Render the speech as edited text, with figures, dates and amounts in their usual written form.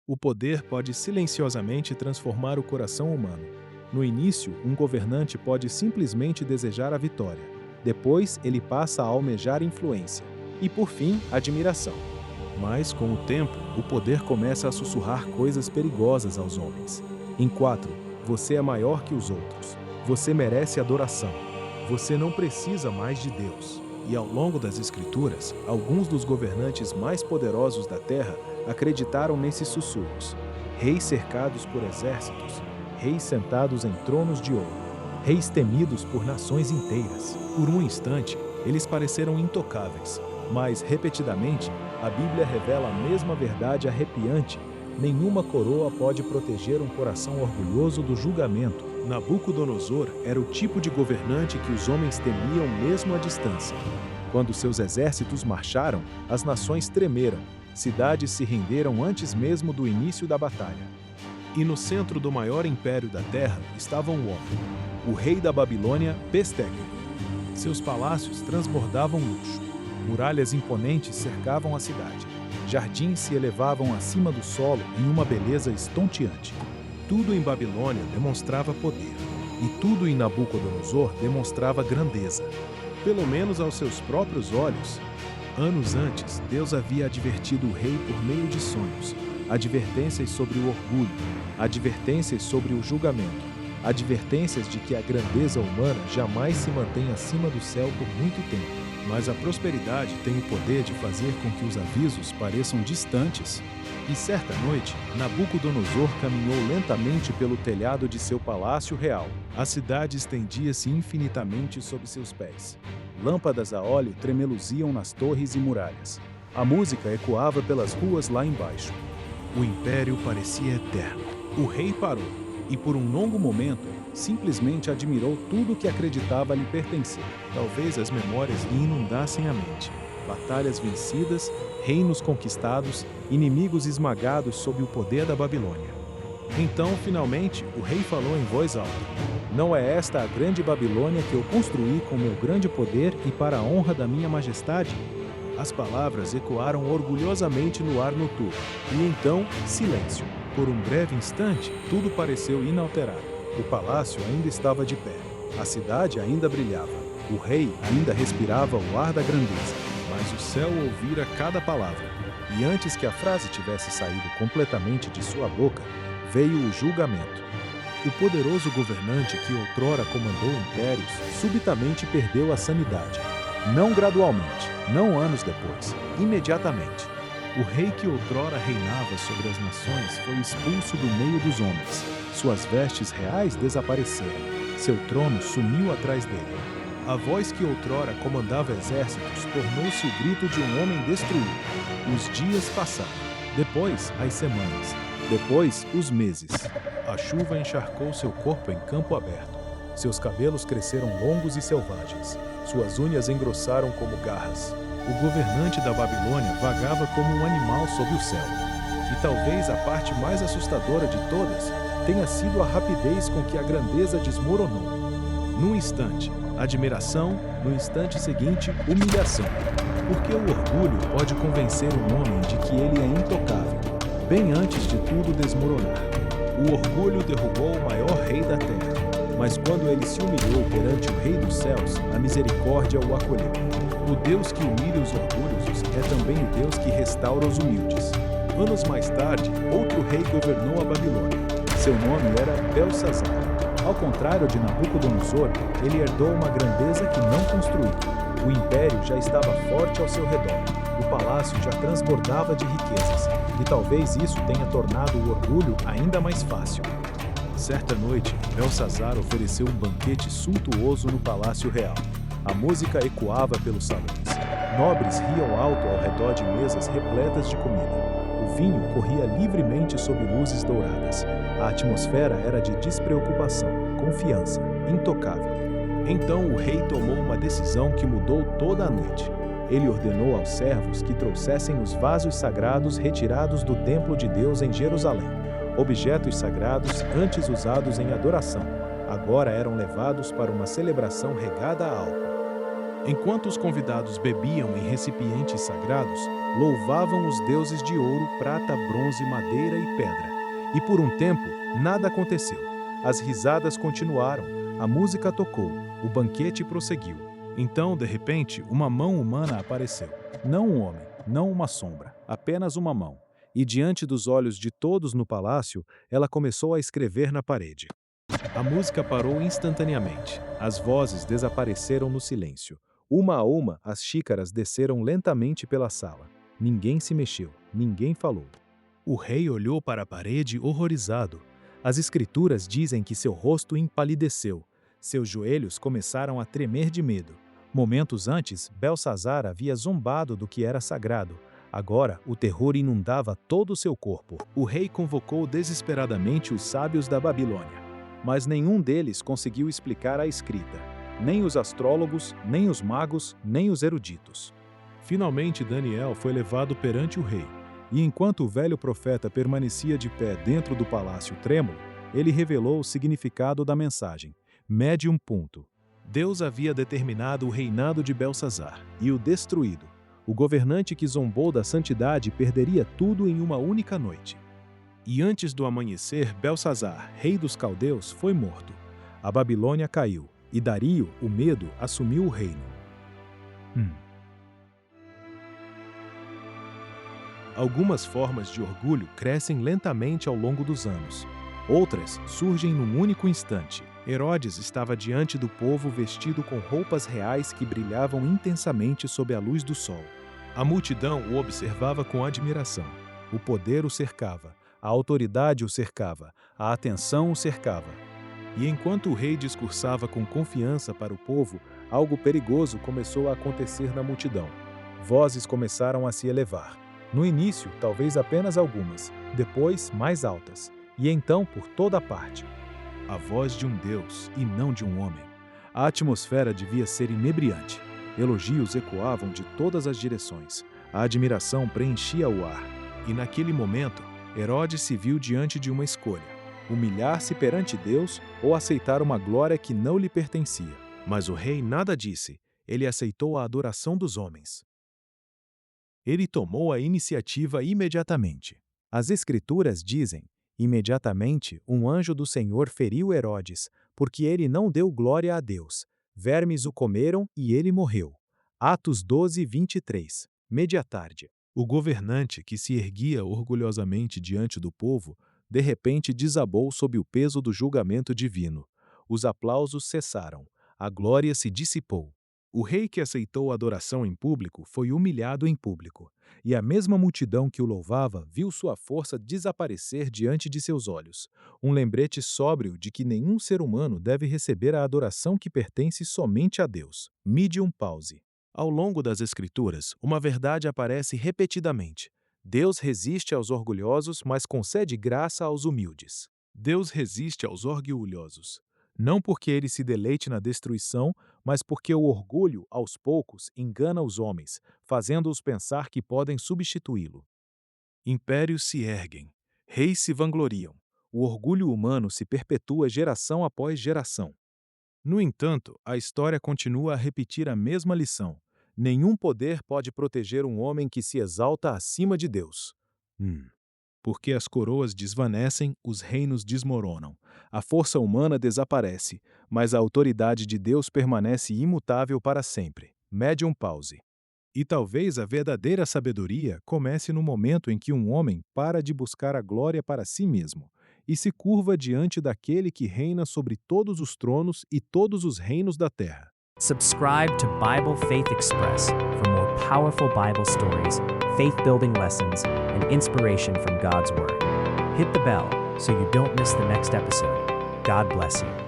O poder pode silenciosamente transformar o coração humano. No início, um governante pode simplesmente desejar a vitória. Depois, ele passa a almejar influência. E, por fim, admiração. Mas, com o tempo, o poder começa a sussurrar coisas perigosas aos homens. Em 4, você é maior que os outros. Você merece adoração. Você não precisa mais de Deus. E ao longo das Escrituras, alguns dos governantes mais poderosos da terra acreditaram nesses sussurros. Reis cercados por exércitos, reis sentados em tronos de ouro, reis temidos por nações inteiras. Por um instante, eles pareceram intocáveis, mas, repetidamente, a Bíblia revela a mesma verdade arrepiante: nenhuma coroa pode proteger um coração orgulhoso do julgamento. Nabucodonosor era o tipo de governante que os homens temiam mesmo à distância. Quando seus exércitos marcharam, as nações tremeram, cidades se renderam antes mesmo do início da batalha. E no centro do maior império da terra estava um homem, o rei da Babilônia, Pestec. Seus palácios transbordavam luxo, muralhas imponentes cercavam a cidade, jardins se elevavam acima do solo em uma beleza estonteante. Tudo em Babilônia demonstrava poder, e tudo em Nabucodonosor demonstrava grandeza, pelo menos aos seus próprios olhos. Anos antes, Deus havia advertido o rei por meio de sonhos, advertências sobre o orgulho, advertências sobre o julgamento, advertências de que a grandeza humana jamais se mantém acima do céu por muito tempo. Mas a prosperidade tem o poder de fazer com que os avisos pareçam distantes. E certa noite, Nabucodonosor caminhou lentamente pelo telhado de seu palácio real. A cidade estendia-se infinitamente sob seus pés. Lâmpadas a óleo tremeluziam nas torres e muralhas. A música ecoava pelas ruas lá embaixo. O império parecia eterno. O rei parou e, por um longo momento, simplesmente admirou tudo que acreditava lhe pertencer. Talvez as memórias lhe inundassem a mente. Batalhas vencidas, reinos conquistados, inimigos esmagados sob o poder da Babilônia. Então, finalmente, o rei falou em voz alta: "Não é esta a grande Babilônia que eu construí com meu grande poder e para a honra da minha majestade?" As palavras ecoaram orgulhosamente no ar noturno. E então, silêncio. Por um breve instante, tudo pareceu inalterado. O palácio ainda estava de pé. A cidade ainda brilhava. O rei ainda respirava o ar da grandeza. Mas o céu ouvira cada palavra. E antes que a frase tivesse saído completamente de sua boca, veio o julgamento. O poderoso governante que outrora comandou impérios subitamente perdeu a sanidade. Não gradualmente, não anos depois, imediatamente. O rei que outrora reinava sobre as nações foi expulso do meio dos homens. Suas vestes reais desapareceram. Seu trono sumiu atrás dele. A voz que outrora comandava exércitos tornou-se o grito de um homem destruído. Os dias passaram. Depois, as semanas. Depois, os meses. A chuva encharcou seu corpo em campo aberto. Seus cabelos cresceram longos e selvagens. Suas unhas engrossaram como garras. O governante da Babilônia vagava como um animal sob o céu. E talvez a parte mais assustadora de todas tenha sido a rapidez com que a grandeza desmoronou. Num instante, admiração; no instante seguinte, humilhação. Porque o orgulho pode convencer um homem de que ele é intocável, bem antes de tudo desmoronar. O orgulho derrubou o maior rei da terra. Mas quando ele se humilhou perante o Rei dos Céus, a misericórdia o acolheu. O Deus que humilha os orgulhosos é também o Deus que restaura os humildes. Anos mais tarde, outro rei governou a Babilônia. Seu nome era Belsazar. Ao contrário de Nabucodonosor, ele herdou uma grandeza que não construiu. O império já estava forte ao seu redor. O palácio já transbordava de riquezas. E talvez isso tenha tornado o orgulho ainda mais fácil. Certa noite, Belsazar ofereceu um banquete suntuoso no palácio real. A música ecoava pelos salões. Nobres riam alto ao redor de mesas repletas de comida. O vinho corria livremente sob luzes douradas. A atmosfera era de despreocupação, confiança, intocável. Então o rei tomou uma decisão que mudou toda a noite. Ele ordenou aos servos que trouxessem os vasos sagrados retirados do templo de Deus em Jerusalém. Objetos sagrados antes usados em adoração, agora eram levados para uma celebração regada a álcool. Enquanto os convidados bebiam em recipientes sagrados, louvavam os deuses de ouro, prata, bronze, madeira e pedra. E por um tempo, nada aconteceu. As risadas continuaram, a música tocou, o banquete prosseguiu. Então, de repente, uma mão humana apareceu. Não um homem, não uma sombra, apenas uma mão. E diante dos olhos de todos no palácio, ela começou a escrever na parede. A música parou instantaneamente. As vozes desapareceram no silêncio. Uma a uma, as xícaras desceram lentamente pela sala. Ninguém se mexeu, ninguém falou. O rei olhou para a parede horrorizado. As escrituras dizem que seu rosto empalideceu. Seus joelhos começaram a tremer de medo. Momentos antes, Belsazar havia zombado do que era sagrado. Agora, o terror inundava todo o seu corpo. O rei convocou desesperadamente os sábios da Babilônia. Mas nenhum deles conseguiu explicar a escrita. Nem os astrólogos, nem os magos, nem os eruditos. Finalmente, Daniel foi levado perante o rei. E enquanto o velho profeta permanecia de pé dentro do palácio trêmulo, ele revelou o significado da mensagem. Médium. Deus havia determinado o reinado de Belsazar e o destruído. O governante que zombou da santidade perderia tudo em uma única noite. E antes do amanhecer, Belsazar, rei dos caldeus, foi morto. A Babilônia caiu, e Dario, o medo, assumiu o reino. Algumas formas de orgulho crescem lentamente ao longo dos anos. Outras surgem num único instante. Herodes estava diante do povo vestido com roupas reais que brilhavam intensamente sob a luz do sol. A multidão o observava com admiração. O poder o cercava, a autoridade o cercava, a atenção o cercava. E enquanto o rei discursava com confiança para o povo, algo perigoso começou a acontecer na multidão. Vozes começaram a se elevar. No início, talvez apenas algumas, depois mais altas, e então por toda parte. A voz de um Deus e não de um homem. A atmosfera devia ser inebriante. Elogios ecoavam de todas as direções. A admiração preenchia o ar. E naquele momento, Herodes se viu diante de uma escolha: humilhar-se perante Deus ou aceitar uma glória que não lhe pertencia. Mas o rei nada disse. Ele aceitou a adoração dos homens. Ele tomou a iniciativa imediatamente. As Escrituras dizem: imediatamente um anjo do Senhor feriu Herodes, porque ele não deu glória a Deus. Vermes o comeram e ele morreu. Atos 12, 23. Media tarde. O governante, que se erguia orgulhosamente diante do povo, de repente desabou sob o peso do julgamento divino. Os aplausos cessaram. A glória se dissipou. O rei que aceitou a adoração em público foi humilhado em público, e a mesma multidão que o louvava viu sua força desaparecer diante de seus olhos. Um lembrete sóbrio de que nenhum ser humano deve receber a adoração que pertence somente a Deus. Medium pause. Ao longo das Escrituras, uma verdade aparece repetidamente. Deus resiste aos orgulhosos, mas concede graça aos humildes. Deus resiste aos orgulhosos. Não porque ele se deleite na destruição, mas porque o orgulho, aos poucos, engana os homens, fazendo-os pensar que podem substituí-lo. Impérios se erguem, reis se vangloriam, o orgulho humano se perpetua geração após geração. No entanto, a história continua a repetir a mesma lição. Nenhum poder pode proteger um homem que se exalta acima de Deus. Porque as coroas desvanecem, os reinos desmoronam. A força humana desaparece, mas a autoridade de Deus permanece imutável para sempre. Medium pause. E talvez a verdadeira sabedoria comece no momento em que um homem para de buscar a glória para si mesmo e se curva diante daquele que reina sobre todos os tronos e todos os reinos da terra. Subscribe to Bible Faith Express for more powerful Bible stories, faith-building lessons, and inspiration from God's Word. Hit the bell so you don't miss the next episode. God bless you.